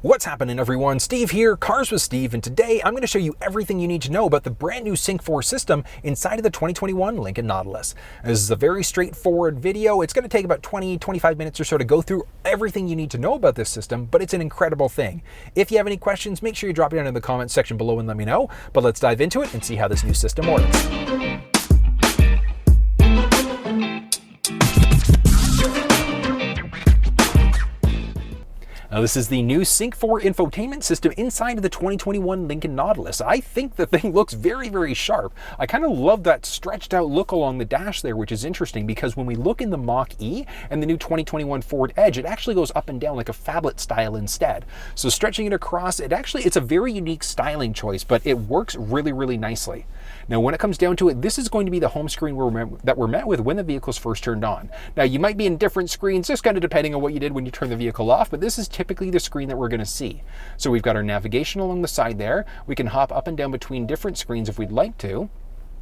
What's happening, everyone? Steve here, Cars with Steve, and today I'm going to show you everything you need to know about the brand new Sync4 system inside of the 2021 Lincoln Nautilus. This is a very straightforward video. It's going to take about 20-25 minutes or so to go through everything you need to know about this system, but it's an incredible thing. If you have any questions, make sure you drop it down in the comments section below and let me know, but let's dive into it and see how this new system works. Now, this is the new Sync4 infotainment system inside of the 2021 Lincoln Nautilus. I think the thing looks very, very sharp. I kind of love that stretched out look along the dash there, which is interesting because when we look in the Mach-E and the new 2021 Ford Edge, it actually goes up and down like a phablet style instead. So stretching it across, it's a very unique styling choice, but it works really, really nicely. Now, when it comes down to it, this is going to be the home screen that we're met with when the vehicle's first turned on. Now, you might be in different screens, just kind of depending on what you did when you turned the vehicle off, but this is typically the screen that we're going to see. So we've got our navigation along the side there. We can hop up and down between different screens if we'd like to.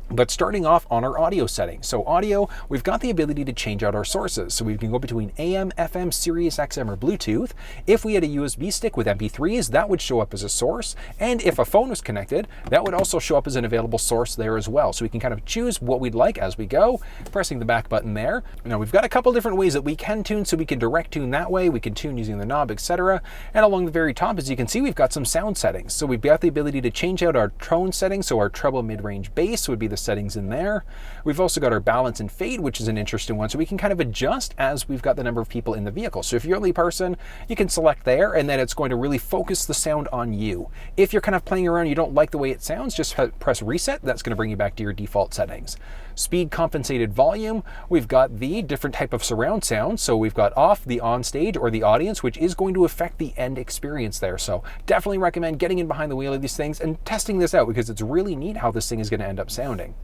But starting off on our audio settings. So audio, we've got the ability to change out our sources. So we can go between AM, FM, SiriusXM, or Bluetooth. If we had a USB stick with MP3s, that would show up as a source. And if a phone was connected, that would also show up as an available source there as well. So we can kind of choose what we'd like as we go, pressing the back button there. Now we've got a couple different ways that we can tune. So we can direct tune that way, we can tune using the knob, etc. And along the very top, as you can see, we've got some sound settings. So we've got the ability to change out our tone settings. So our treble, mid-range, bass would be the settings in there. We've also got our balance and fade, which is an interesting one. So we can kind of adjust as we've got the number of people in the vehicle. So if you're the only person, you can select there, and then it's going to really focus the sound on you. If you're kind of playing around, you don't like the way it sounds, just press reset. That's going to bring you back to your default settings. Speed compensated volume. We've got the different type of surround sound. So we've got off, the on stage, or the audience, which is going to affect the end experience there. So definitely recommend getting in behind the wheel of these things and testing this out because it's really neat how this thing is going to end up sounding.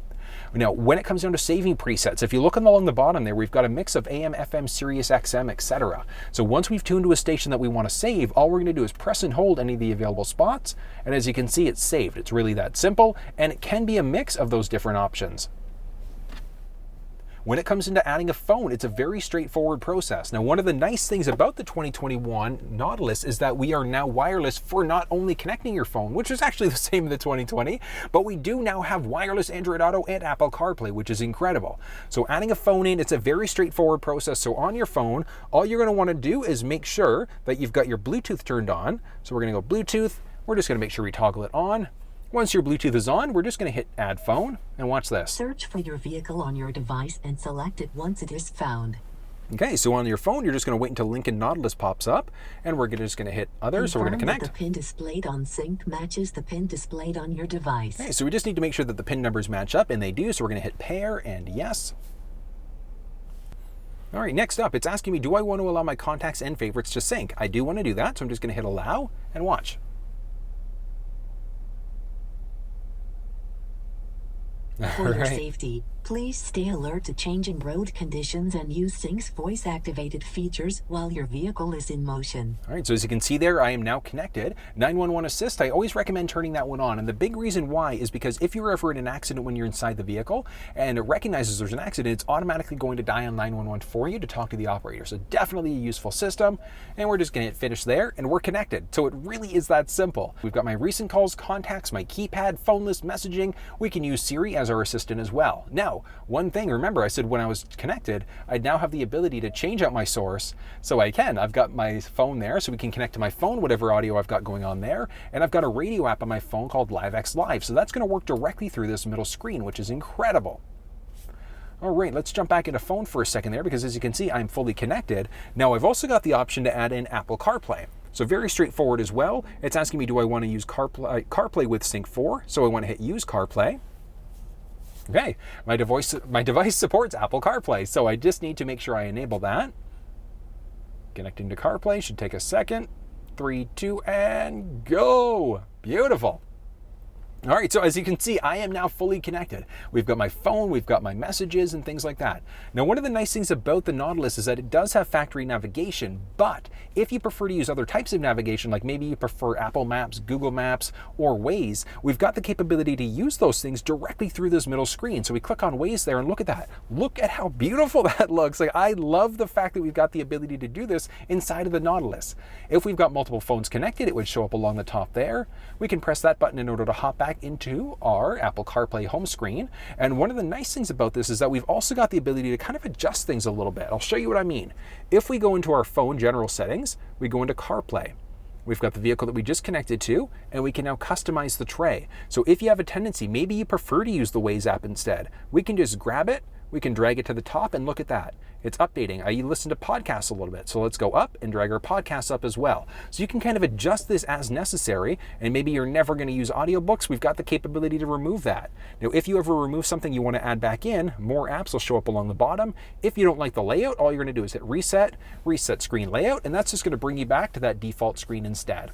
Now, when it comes down to saving presets, if you look along the bottom there, we've got a mix of AM, FM, SiriusXM, etc. So once we've tuned to a station that we want to save, all we're going to do is press and hold any of the available spots. And as you can see, it's saved. It's really that simple, and it can be a mix of those different options. When it comes into adding a phone, it's a very straightforward process. Now, one of the nice things about the 2021 Nautilus is that we are now wireless for not only connecting your phone, which is actually the same in the 2020, but we do now have wireless Android Auto and Apple CarPlay, which is incredible. So adding a phone in, it's a very straightforward process. So on your phone, all you're going to want to do is make sure that you've got your Bluetooth turned on. So we're going to go Bluetooth. We're just going to make sure we toggle it on. Once your Bluetooth is on, we're just going to hit Add Phone, and watch this. Search for your vehicle on your device and select it once it is found. Okay, so on your phone, you're just going to wait until Lincoln Nautilus pops up, and we're just going to hit Other, so we're going to connect. The pin displayed on Sync matches the pin displayed on your device. Okay, so we just need to make sure that the pin numbers match up, and they do, so we're going to hit Pair and Yes. All right, next up, it's asking me, do I want to allow my contacts and favorites to sync? I do want to do that, so I'm just going to hit Allow, and watch. For your safety, please stay alert to changing road conditions and use Sync's voice-activated features while your vehicle is in motion. All right, so as you can see there, I am now connected. 911 Assist, I always recommend turning that one on. And the big reason why is because if you're ever in an accident when you're inside the vehicle and it recognizes there's an accident, it's automatically going to dial 911 for you to talk to the operator. So definitely a useful system. And we're just going to hit Finish there, and we're connected. So it really is that simple. We've got my recent calls, contacts, my keypad, phone list, messaging. We can use Siri as our assistant as well. Now, one thing, remember I said when I was connected, I now have the ability to change out my source. So I've got my phone there, so we can connect to my phone, whatever audio I've got going on there. And I've got a radio app on my phone called LiveX Live. So that's going to work directly through this middle screen, which is incredible. All right, let's jump back into phone for a second there, because as you can see, I'm fully connected. Now I've also got the option to add in Apple CarPlay. So very straightforward as well. It's asking me, do I want to use CarPlay with Sync4? So I want to hit Use CarPlay. Okay, my device supports Apple CarPlay, so I just need to make sure I enable that. Connecting to CarPlay should take a second. 3, 2, and go! Beautiful. All right, so as you can see, I am now fully connected. We've got my phone, we've got my messages and things like that. Now, one of the nice things about the Nautilus is that it does have factory navigation, but if you prefer to use other types of navigation, like maybe you prefer Apple Maps, Google Maps, or Waze, we've got the capability to use those things directly through this middle screen. So we click on Waze there and look at that. Look at how beautiful that looks. Like, I love the fact that we've got the ability to do this inside of the Nautilus. If we've got multiple phones connected, it would show up along the top there. We can press that button in order to hop back into our Apple CarPlay home screen. And one of the nice things about this is that we've also got the ability to kind of adjust things a little bit. I'll show you what I mean. If we go into our phone general settings, we go into CarPlay. We've got the vehicle that we just connected to, and we can now customize the tray. So if you have a tendency, maybe you prefer to use the Waze app instead, we can just grab it, we can drag it to the top, and look at that. It's updating. I listen to podcasts a little bit, so let's go up and drag our podcasts up as well. So you can kind of adjust this as necessary, and maybe you're never going to use audiobooks. We've got the capability to remove that. Now, if you ever remove something you want to add back in, more apps will show up along the bottom. If you don't like the layout, all you're going to do is hit reset, reset screen layout, and that's just going to bring you back to that default screen instead.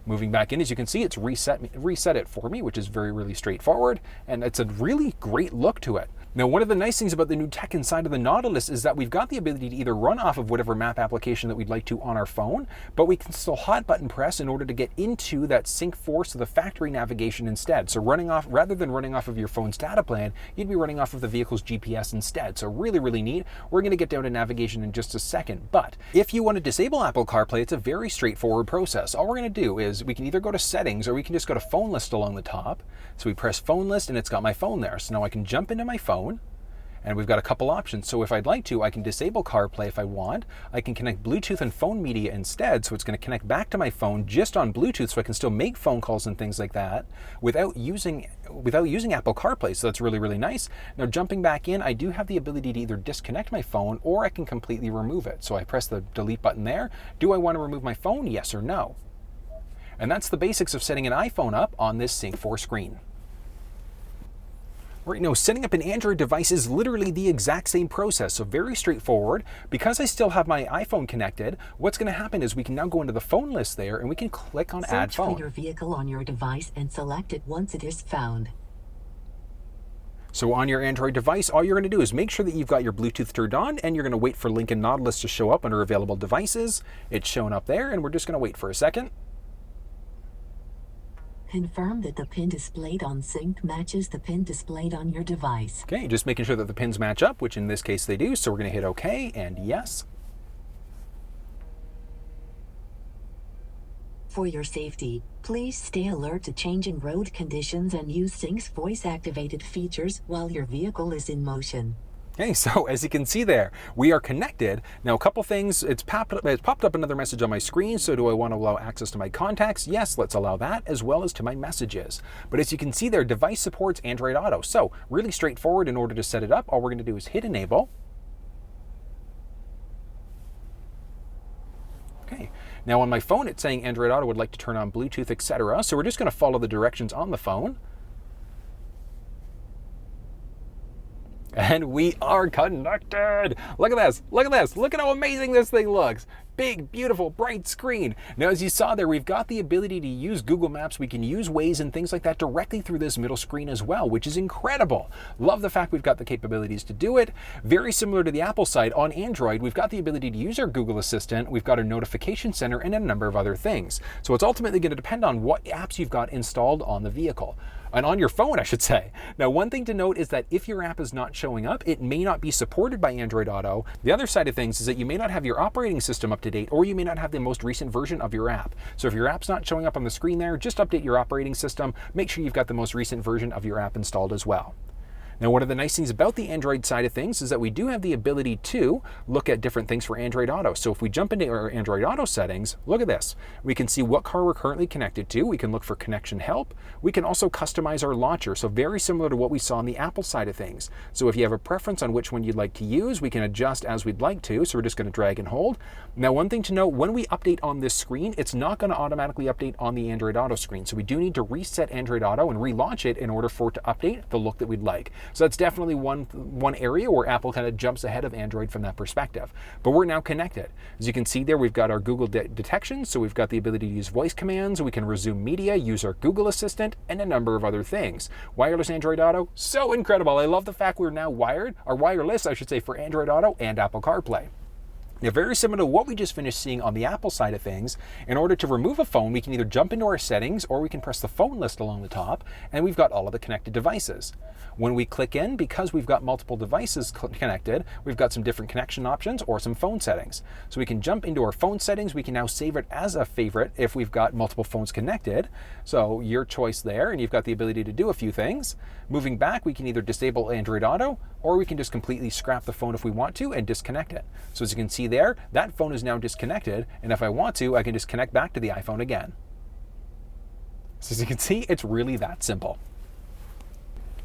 Moving back in, as you can see, it's reset it for me, which is really straightforward, and it's a really great look to it. Now, one of the nice things about the new tech inside of the Nautilus is that we've got the ability to either run off of whatever map application that we'd like to on our phone, but we can still hot button press in order to get into that Sync4, so the factory navigation instead. So rather than running off of your phone's data plan, you'd be running off of the vehicle's GPS instead. So really neat. We're going to get down to navigation in just a second, but if you want to disable Apple CarPlay, it's a very straightforward process. All we're going to do is we can either go to settings or we can just go to phone list along the top. So we press phone list and it's got my phone there. So now I can jump into my phone. And we've got a couple options. So if I'd like to, I can disable CarPlay if I want. I can connect Bluetooth and phone media instead. So it's going to connect back to my phone just on Bluetooth, so I can still make phone calls and things like that without using Apple CarPlay. So that's really nice. Now, jumping back in, I do have the ability to either disconnect my phone or I can completely remove it. So I press the delete button there. Do I want to remove my phone? Yes or no? And that's the basics of setting an iPhone up on this Sync4 screen. Right now, setting up an Android device is literally the exact same process, so very straightforward. Because I still have my iPhone connected, what's going to happen is we can now go into the phone list there and we can click on Add Phone. Search for your vehicle on your device and select it once it is found. So on your Android device, all you're going to do is make sure that you've got your Bluetooth turned on, and you're going to wait for Lincoln Nautilus to show up under available devices. It's shown up there, and we're just going to wait for a second. Confirm that the pin displayed on Sync matches the pin displayed on your device. Okay, just making sure that the pins match up, which in this case they do. So we're going to hit OK and yes. For your safety, please stay alert to changing road conditions and use Sync's voice-activated features while your vehicle is in motion. Okay, so as you can see there, we are connected. Now, a couple things. It's popped up another message on my screen. So do I want to allow access to my contacts? Yes, let's allow that, as well as to my messages. But as you can see there, device supports Android Auto. So really straightforward. In order to set it up, all we're going to do is hit enable. Okay, now on my phone, it's saying Android Auto would like to turn on Bluetooth, etc. So we're just going to follow the directions on the phone. And we are connected. Look at this. Look at this. Look at how amazing this thing looks. Big, beautiful, bright screen. Now, as you saw there, we've got the ability to use Google Maps. We can use Waze and things like that directly through this middle screen as well, which is incredible. Love the fact we've got the capabilities to do it. Very similar to the Apple side, on Android, we've got the ability to use our Google Assistant. We've got our notification center and a number of other things. So it's ultimately going to depend on what apps you've got installed on the vehicle. And on your phone, I should say. Now, one thing to note is that if your app is not showing up, it may not be supported by Android Auto. The other side of things is that you may not have your operating system up to date, or you may not have the most recent version of your app. So if your app's not showing up on the screen there, just update your operating system. Make sure you've got the most recent version of your app installed as well. Now, one of the nice things about the Android side of things is that we do have the ability to look at different things for Android Auto. So if we jump into our Android Auto settings, look at this. We can see what car we're currently connected to. We can look for connection help. We can also customize our launcher. So very similar to what we saw on the Apple side of things. So if you have a preference on which one you'd like to use, we can adjust as we'd like to. So we're just going to drag and hold. Now, one thing to note, when we update on this screen, it's not going to automatically update on the Android Auto screen. So we do need to reset Android Auto and relaunch it in order for it to update the look that we'd like. So that's definitely one area where Apple kind of jumps ahead of Android from that perspective. But we're now connected. As you can see there, we've got our Google detection, so we've got the ability to use voice commands, we can resume media, use our Google Assistant, and a number of other things. Wireless Android Auto, so incredible. I love the fact we're now wireless, I should say, for Android Auto and Apple CarPlay. Now, very similar to what we just finished seeing on the Apple side of things, in order to remove a phone, we can either jump into our settings or we can press the phone list along the top, and we've got all of the connected devices. When we click in, because we've got multiple devices connected, we've got some different connection options or some phone settings. So we can jump into our phone settings. We can now save it as a favorite if we've got multiple phones connected. So your choice there, and you've got the ability to do a few things. Moving back, we can either disable Android Auto, or we can just completely scrap the phone if we want to and disconnect it. So as you can see there, that phone is now disconnected, and if I want to, I can just connect back to the iPhone again. So as you can see, it's really that simple.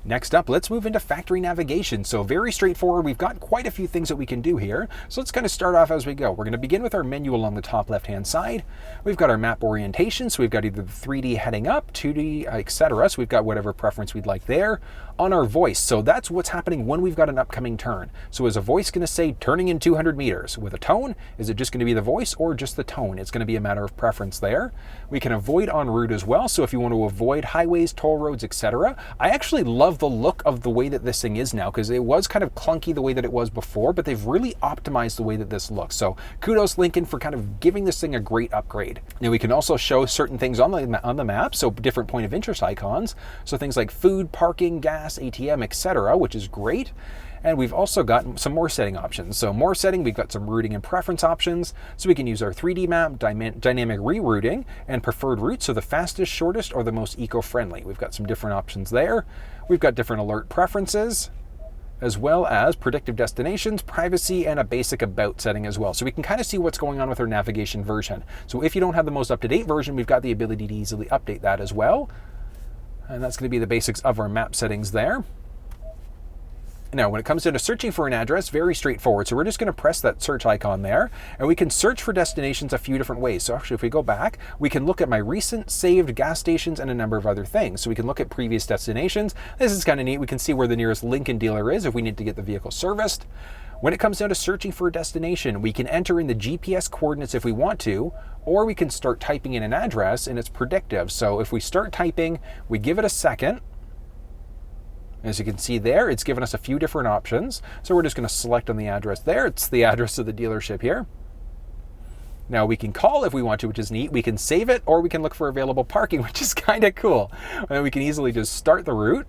Next up, let's move into factory navigation. So very straightforward. We've got quite a few things that we can do here. So let's kind of start off as we go. We're going to begin with our menu along the top left-hand side. We've got our map orientation. So we've got either the 3D heading up, 2D, etc. So we've got whatever preference we'd like there. On our voice, so that's what's happening when we've got an upcoming turn. So is a voice going to say turning in 200 meters? With a tone, is it just going to be the voice or just the tone? It's going to be a matter of preference there. We can avoid en route as well. So if you want to avoid highways, toll roads, etc. I actually love the look of the way that this thing is now, because it was kind of clunky the way that it was before, but they've really optimized the way that this looks. So kudos Lincoln for kind of giving this thing a great upgrade. Now we can also show certain things on the map, so different point of interest icons. So things like food, parking, gas, ATM, etc., which is great. And we've also got some more setting options. So more setting, we've got some routing and preference options. So we can use our 3D map, dynamic rerouting, and preferred routes, so the fastest, shortest, or the most eco-friendly. We've got some different options there. We've got different alert preferences, as well as predictive destinations, privacy, and a basic about setting as well. So we can kind of see what's going on with our navigation version. So if you don't have the most up-to-date version, we've got the ability to easily update that as well. And that's going to be the basics of our map settings there. Now, when it comes down to searching for an address, very straightforward. So we're just going to press that search icon there, and we can search for destinations a few different ways. So actually, if we go back, we can look at my recent saved gas stations and a number of other things. So we can look at previous destinations. This is kind of neat. We can see where the nearest Lincoln dealer is if we need to get the vehicle serviced. When it comes down to searching for a destination, we can enter in the GPS coordinates if we want to, or we can start typing in an address, and it's predictive. So if we start typing, we give it a second. As you can see there, it's given us a few different options. So we're just going to select on the address there. It's the address of the dealership here. Now we can call if we want to, which is neat. We can save it, or we can look for available parking, which is kind of cool. And we can easily just start the route.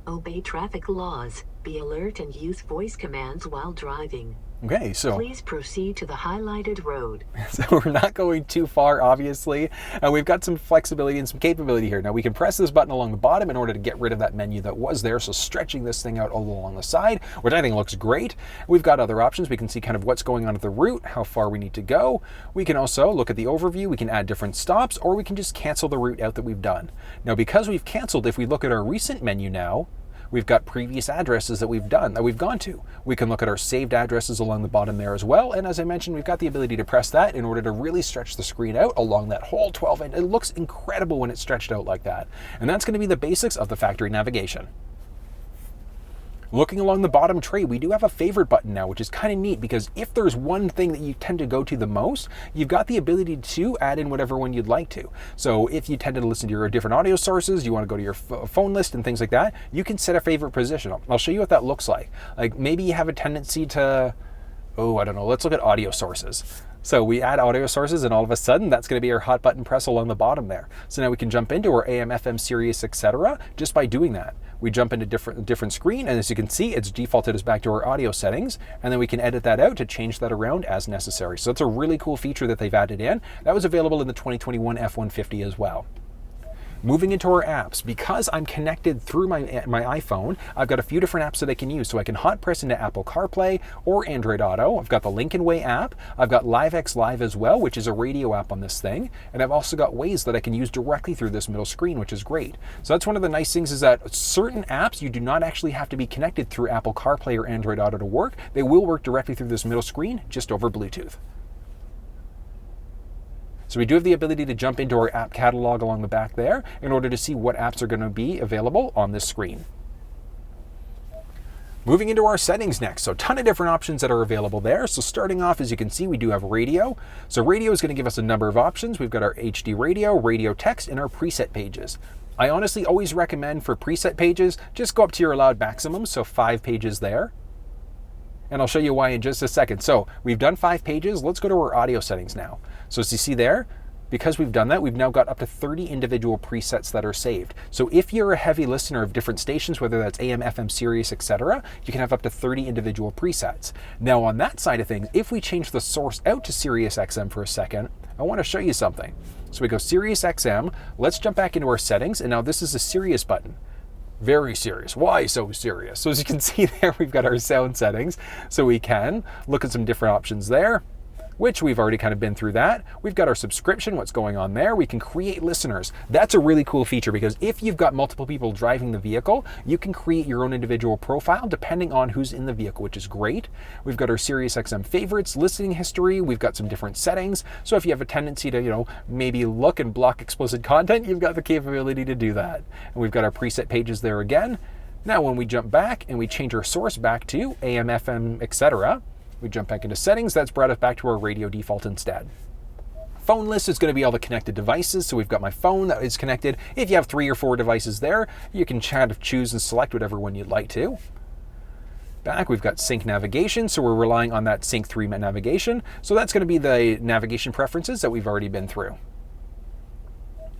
Obey traffic laws, be alert, and use voice commands while driving. Okay, so please proceed to the highlighted road. So we're not going too far, obviously. We've got some flexibility and some capability here. Now we can press this button along the bottom in order to get rid of that menu that was there. So stretching this thing out all along the side, which I think looks great. We've got other options. We can see kind of what's going on at the route, how far we need to go. We can also look at the overview. We can add different stops, or we can just cancel the route out that we've done. Now, because we've canceled, if we look at our recent menu now, we've got previous addresses that we've gone to. We can look at our saved addresses along the bottom there as well. And as I mentioned, we've got the ability to press that in order to really stretch the screen out along that whole 12 inch. It looks incredible when it's stretched out like that. And that's going to be the basics of the factory navigation. Looking along the bottom tray, we do have a favorite button now, which is kind of neat because if there's one thing that you tend to go to the most, you've got the ability to add in whatever one you'd like to. So if you tend to listen to your different audio sources, you want to go to your phone list and things like that, you can set a favorite position. I'll show you what that looks like. Like maybe you have a tendency to, I don't know, let's look at audio sources. So we add audio sources and all of a sudden that's going to be our hot button press along the bottom there. So now we can jump into our AM, FM, Sirius, etc. just by doing that. We jump into different screen, and as you can see, it's defaulted us back to our audio settings, and then we can edit that out to change that around as necessary. So it's a really cool feature that they've added in. That was available in the 2021 F-150 as well. Moving into our apps, because I'm connected through my iPhone, I've got a few different apps that I can use. So I can hot press into Apple CarPlay or Android Auto. I've got the Lincoln Way app. I've got LiveX Live as well, which is a radio app on this thing. And I've also got Waze that I can use directly through this middle screen, which is great. So that's one of the nice things, is that certain apps, you do not actually have to be connected through Apple CarPlay or Android Auto to work. They will work directly through this middle screen, just over Bluetooth. So we do have the ability to jump into our app catalog along the back there in order to see what apps are going to be available on this screen. Moving into our settings next, so a ton of different options that are available there. So starting off, as you can see, we do have radio. So radio is going to give us a number of options. We've got our HD radio, radio text, and our preset pages. I honestly always recommend for preset pages, just go up to your allowed maximum, so 5 pages there. And I'll show you why in just a second. So we've done 5 pages. Let's go to our audio settings now. So as you see there, because we've done that, we've now got up to 30 individual presets that are saved. So if you're a heavy listener of different stations, whether that's AM, FM, Sirius, etc., you can have up to 30 individual presets. Now on that side of things, if we change the source out to SiriusXM for a second, I want to show you something. So we go SiriusXM, let's jump back into our settings, and now this is a Sirius button. Very serious. Why so serious? So as you can see there, we've got our sound settings, so we can look at some different options there, which we've already kind of been through that. We've got our subscription, what's going on there. We can create listeners. That's a really cool feature because if you've got multiple people driving the vehicle, you can create your own individual profile depending on who's in the vehicle, which is great. We've got our SiriusXM favorites, listening history. We've got some different settings. So if you have a tendency to, maybe look and block explicit content, you've got the capability to do that. And we've got our preset pages there again. Now, when we jump back and we change our source back to AM, FM, etc., we jump back into settings. That's brought us back to our radio default instead. Phone list is going to be all the connected devices. So we've got my phone that is connected. If you have 3 or 4 devices there, you can choose and select whatever one you'd like to. Back, we've got sync navigation. So we're relying on that Sync4 navigation. So that's going to be the navigation preferences that we've already been through.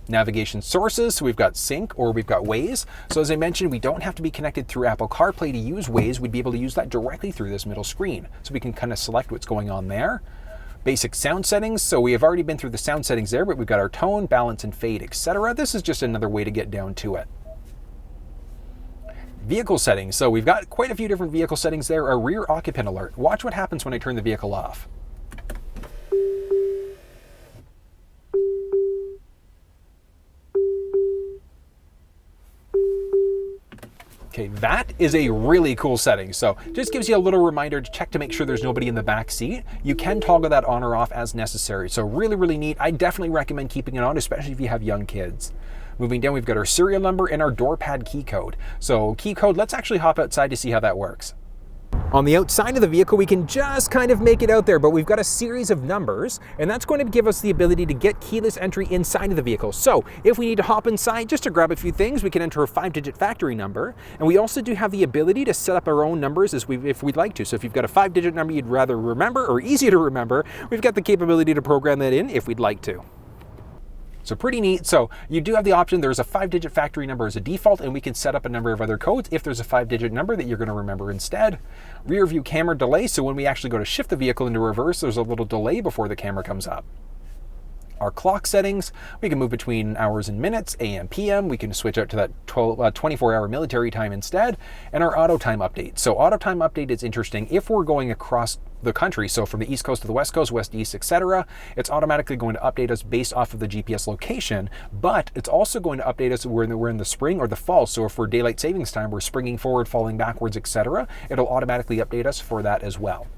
Navigation sources, so we've got Sync or we've got Waze. So as I mentioned, we don't have to be connected through Apple CarPlay to use Waze. We'd be able to use that directly through this middle screen. So we can kind of select what's going on there. Basic sound settings, so we have already been through the sound settings there, but we've got our tone, balance, and fade, etc. This is just another way to get down to it. Vehicle settings, so we've got quite a few different vehicle settings there. A rear occupant alert. Watch what happens when I turn the vehicle off. Okay, that is a really cool setting. So just gives you a little reminder to check to make sure there's nobody in the back seat. You can toggle that on or off as necessary. So really, really neat. I definitely recommend keeping it on, especially if you have young kids. Moving down, we've got our serial number and our door pad key code. So key code, let's actually hop outside to see how that works. On the outside of the vehicle, we can just kind of make it out there, but we've got a series of numbers, and that's going to give us the ability to get keyless entry inside of the vehicle. So if we need to hop inside just to grab a few things, we can enter a 5-digit factory number, and we also do have the ability to set up our own numbers if we'd like to. So if you've got a 5-digit number you'd rather remember or easy to remember, we've got the capability to program that in if we'd like to. So pretty neat. So you do have the option, there's a 5-digit factory number as a default, and we can set up a number of other codes if there's a 5-digit number that you're going to remember instead. Rear view camera delay, so when we actually go to shift the vehicle into reverse, there's a little delay before the camera comes up. Our clock settings, we can move between hours and minutes, AM, PM. We can switch out to that 24-hour military time instead, and our auto time update. So auto time update is interesting if we're going across the country, so from the East Coast to the West Coast, West, East, etc. It's automatically going to update us based off of the GPS location, but it's also going to update us when we're in the spring or the fall. So if for daylight savings time, we're springing forward, falling backwards, etc., it'll automatically update us for that as well.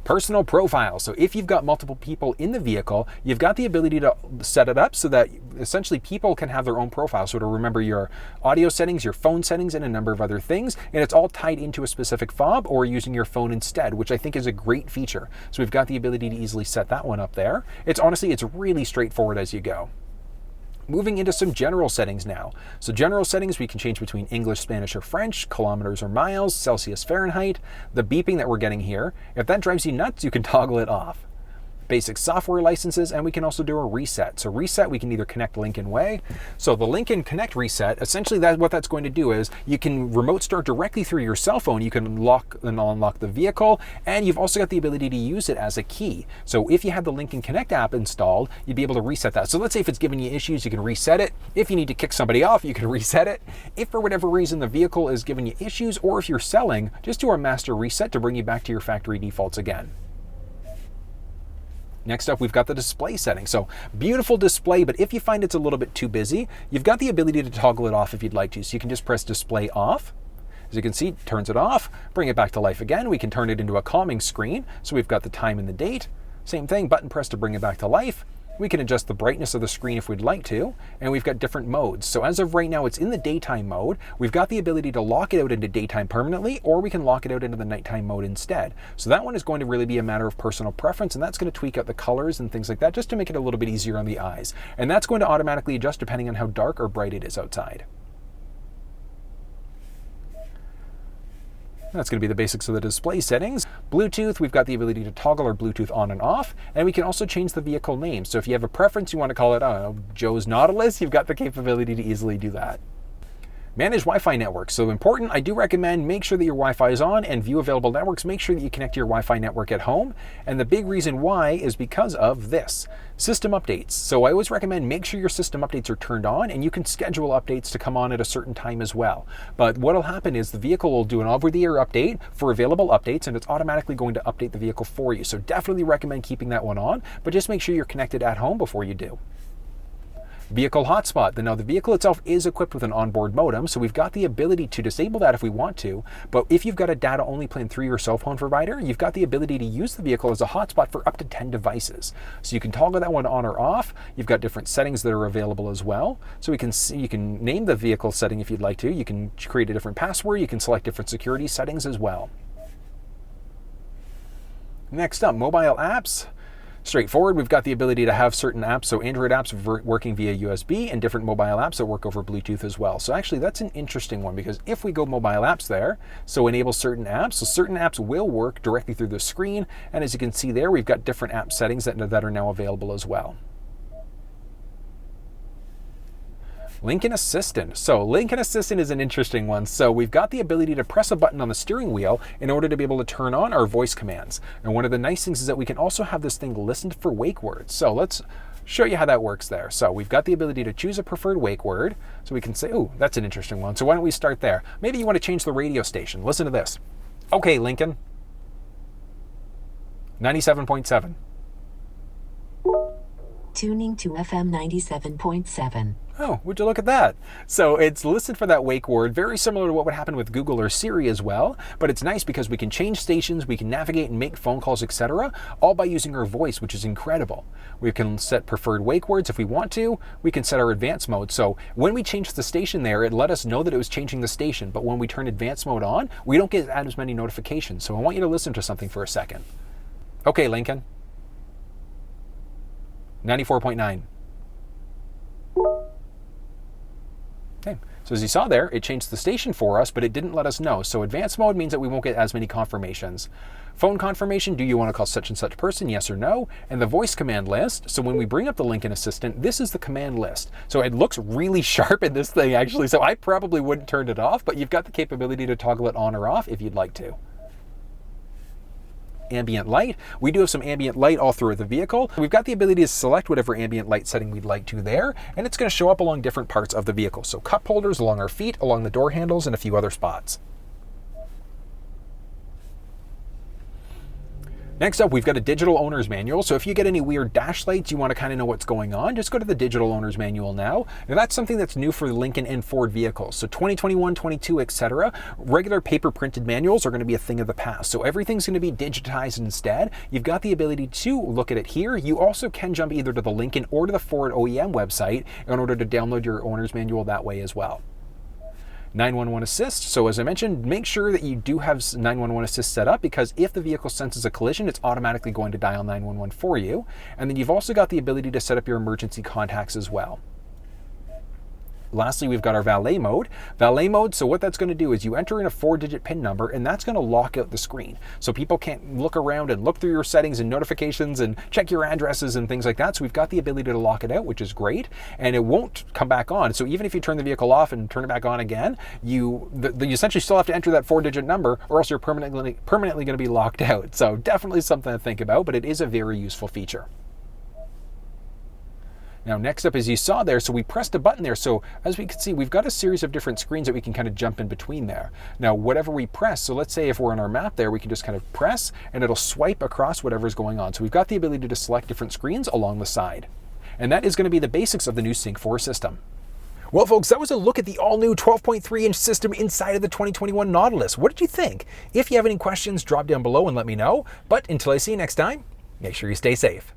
Personal profile. So if you've got multiple people in the vehicle, you've got the ability to set it up so that essentially people can have their own profile. So to remember your audio settings, your phone settings, and a number of other things. And it's all tied into a specific fob or using your phone instead, which I think is a great feature. So we've got the ability to easily set that one up there. It's really straightforward as you go. Moving into some general settings now. So general settings, we can change between English, Spanish, or French, kilometers or miles, Celsius, Fahrenheit, the beeping that we're getting here. If that drives you nuts, you can toggle it off. Basic software licenses, and we can also do a reset. So reset, we can either connect Lincoln Way. So the Lincoln Connect reset, essentially what that's going to do is you can remote start directly through your cell phone. You can lock and unlock the vehicle, and you've also got the ability to use it as a key. So if you had the Lincoln Connect app installed, you'd be able to reset that. So let's say if it's giving you issues, you can reset it. If you need to kick somebody off, you can reset it. If for whatever reason the vehicle is giving you issues, or if you're selling, just do a master reset to bring you back to your factory defaults again. Next up, we've got the display settings. So beautiful display, but if you find it's a little bit too busy, you've got the ability to toggle it off if you'd like to. So you can just press display off. As you can see, it turns it off, bring it back to life again. We can turn it into a calming screen. So we've got the time and the date. Same thing, button press to bring it back to life. We can adjust the brightness of the screen if we'd like to, and we've got different modes. So as of right now, it's in the daytime mode. We've got the ability to lock it out into daytime permanently, or we can lock it out into the nighttime mode instead. So that one is going to really be a matter of personal preference, and that's going to tweak out the colors and things like that just to make it a little bit easier on the eyes. And that's going to automatically adjust depending on how dark or bright it is outside. That's going to be the basics of the display settings. Bluetooth, we've got the ability to toggle our Bluetooth on and off, and we can also change the vehicle name. So if you have a preference, you want to call it, I don't know, Joe's Nautilus, you've got the capability to easily do that. Manage Wi-Fi networks. So important, I do recommend make sure that your Wi-Fi is on, and view available networks. Make sure that you connect to your Wi-Fi network at home. And the big reason why is because of this. System updates. So I always recommend make sure your system updates are turned on, and you can schedule updates to come on at a certain time as well. But what will happen is the vehicle will do an over-the-air update for available updates, and it's automatically going to update the vehicle for you. So definitely recommend keeping that one on, but just make sure you're connected at home before you do. Vehicle hotspot. Now the vehicle itself is equipped with an onboard modem, so we've got the ability to disable that if we want to, but if you've got a data-only plan through your cell phone provider, you've got the ability to use the vehicle as a hotspot for up to 10 devices. So you can toggle that one on or off. You've got different settings that are available as well. So you can name the vehicle setting if you'd like to. You can create a different password. You can select different security settings as well. Next up, mobile apps. Straightforward, we've got the ability to have certain apps, so Android apps working via USB and different mobile apps that work over Bluetooth as well. So actually that's an interesting one, because if we go mobile apps there, so enable certain apps, so certain apps will work directly through the screen, and as you can see there, we've got different app settings that are now available as well. Lincoln Assistant. So Lincoln Assistant is an interesting one. So we've got the ability to press a button on the steering wheel in order to be able to turn on our voice commands. And one of the nice things is that we can also have this thing listen for wake words. So let's show you how that works there. So we've got the ability to choose a preferred wake word. So we can say, oh, that's an interesting one. So why don't we start there? Maybe you want to change the radio station. Listen to this. Okay, Lincoln. 97.7. Tuning to FM 97.7. Oh, would you look at that? So it's listened for that wake word, very similar to what would happen with Google or Siri as well, but it's nice because we can change stations, we can navigate and make phone calls, etc., all by using our voice, which is incredible. We can set preferred wake words if we want to. We can set our advanced mode. So when we change the station there, it let us know that it was changing the station, but when we turn advanced mode on, we don't get as many notifications. So I want you to listen to something for a second. Okay, Lincoln. 94.9. Okay, so as you saw there, it changed the station for us, but it didn't let us know. So advanced mode means that we won't get as many confirmations. Phone confirmation, do you want to call such and such person, yes or no? And the voice command list, so when we bring up the Lincoln Assistant, this is the command list. So it looks really sharp in this thing actually, so I probably wouldn't turn it off, but you've got the capability to toggle it on or off if you'd like to. Ambient light. We do have some ambient light all throughout the vehicle. We've got the ability to select whatever ambient light setting we'd like to there, and it's going to show up along different parts of the vehicle. So cup holders, along our feet, along the door handles, and a few other spots. Next up, we've got a digital owner's manual. So if you get any weird dash lights, you want to kind of know what's going on, just go to the digital owner's manual now. Now that's something that's new for the Lincoln and Ford vehicles. So 2021, 22, etc. Regular paper printed manuals are going to be a thing of the past. So everything's going to be digitized instead. You've got the ability to look at it here. You also can jump either to the Lincoln or to the Ford OEM website in order to download your owner's manual that way as well. 911 assist. So as I mentioned, make sure that you do have 911 assist set up, because if the vehicle senses a collision, it's automatically going to dial 911 for you. And then you've also got the ability to set up your emergency contacts as well. Lastly, we've got our valet mode. Valet mode, so what that's going to do is you enter in a 4-digit PIN number, and that's going to lock out the screen. So people can't look around and look through your settings and notifications and check your addresses and things like that. So we've got the ability to lock it out, which is great, and it won't come back on. So even if you turn the vehicle off and turn it back on again, you essentially still have to enter that 4-digit number, or else you're permanently going to be locked out. So definitely something to think about, but it is a very useful feature. Now next up, as you saw there, so we pressed a button there. So as we can see, we've got a series of different screens that we can kind of jump in between there. Now whatever we press, so let's say if we're on our map there, we can just kind of press and it'll swipe across whatever's going on. So we've got the ability to select different screens along the side. And that is going to be the basics of the new Sync4 system. Well folks, that was a look at the all-new 12.3-inch system inside of the 2021 Nautilus. What did you think? If you have any questions, drop down below and let me know. But until I see you next time, make sure you stay safe.